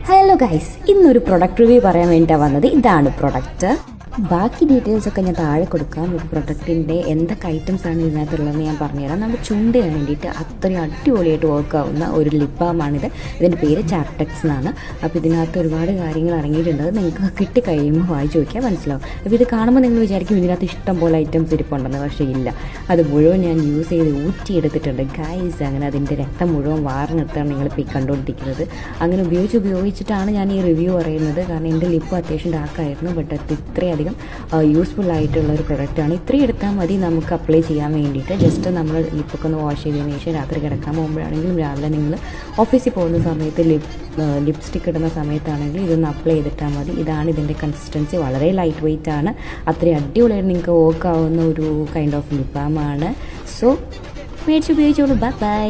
Hello guys, ഇന്നൊരു product review പറയാൻ വേണ്ടിയിട്ടാണ് വന്നത്. ഇതാണ് പ്രൊഡക്റ്റ്. ബാക്കി ഡീറ്റെയിൽസ് ഒക്കെ ഞാൻ താഴെ കൊടുക്കാം. ഒരു പ്രൊഡക്റ്റിൻ്റെ എന്തൊക്കെ ഐറ്റംസ് ആണ് ഇതിനകത്തുള്ളതെന്ന് ഞാൻ പറഞ്ഞുതരാം. നമ്മുടെ ചുണ്ടിന് വേണ്ടിയിട്ട് അത്രയും അടിപൊളിയായിട്ട് വർക്ക് ആവുന്ന ഒരു ലിപ് ബാമാണിത്. ഇതിൻ്റെ പേര് ചാപ്ടെക്സ് എന്നാണ്. അപ്പോൾ ഇതിനകത്ത് ഒരുപാട് കാര്യങ്ങൾ ഇറങ്ങിയിട്ടുണ്ട്. നിങ്ങൾക്ക് കിട്ടിക്കഴിയുമ്പോൾ വായിച്ച് നോക്കിയാൽ മനസ്സിലാവും. അപ്പോൾ ഇത് കാണുമ്പോൾ നിങ്ങൾ വിചാരിക്കും ഇതിനകത്ത് ഇഷ്ടം പോലെ ഐറ്റംസ് ഇരിപ്പുണ്ടെന്ന്. പക്ഷേ ഇല്ല, അത് മുഴുവൻ ഞാൻ യൂസ് ചെയ്ത് ഊറ്റിയെടുത്തിട്ടുണ്ട് ഗൈസ്. അങ്ങനെ അതിൻ്റെ രക്തം മുഴുവൻ വാർന്നെടുത്താണ് നിങ്ങളിപ്പോൾ ഈ കണ്ടുകൊണ്ടിരിക്കുന്നത്. അങ്ങനെ ഉപയോഗിച്ചിട്ടാണ് ഞാൻ ഈ റിവ്യൂ പറയുന്നത്. കാരണം എൻ്റെ ലിപ്പ് അത്യാവശ്യം ഡാർക്കായിരുന്നു. ബട്ട് അത് ഇത്രയധികം യൂസ്ഫുൾ ആയിട്ടുള്ള ഒരു പ്രൊഡക്റ്റാണ്. ഇത്രയും എടുത്താൽ മതി നമുക്ക് അപ്ലൈ ചെയ്യാൻ വേണ്ടിയിട്ട്. ജസ്റ്റ് നമ്മൾ ലിപ്പൊക്കെ ഒന്ന് വാഷ് ചെയ്തതിന് ശേഷം രാത്രി കിടക്കാൻ പോകുമ്പോഴാണെങ്കിലും രാവിലെ നിങ്ങൾ ഓഫീസിൽ പോകുന്ന സമയത്ത് ലിപ്സ്റ്റിക് ഇടുന്ന സമയത്താണെങ്കിലും ഇതൊന്ന് അപ്ലൈ ചെയ്തിട്ടാൽ മതി. ഇതാണ് ഇതിൻ്റെ കൺസിസ്റ്റൻസി. വളരെ ലൈറ്റ് വെയിറ്റ് ആണ്. അത്രയും അടിപൊളിയായിട്ട് നിങ്ങൾക്ക് വർക്ക് ആവുന്ന ഒരു കൈൻഡ് ഓഫ് ലിപ് ബാമാണ്. സോ മേടിച്ച് ഉപയോഗിച്ചോളൂ. ബൈ.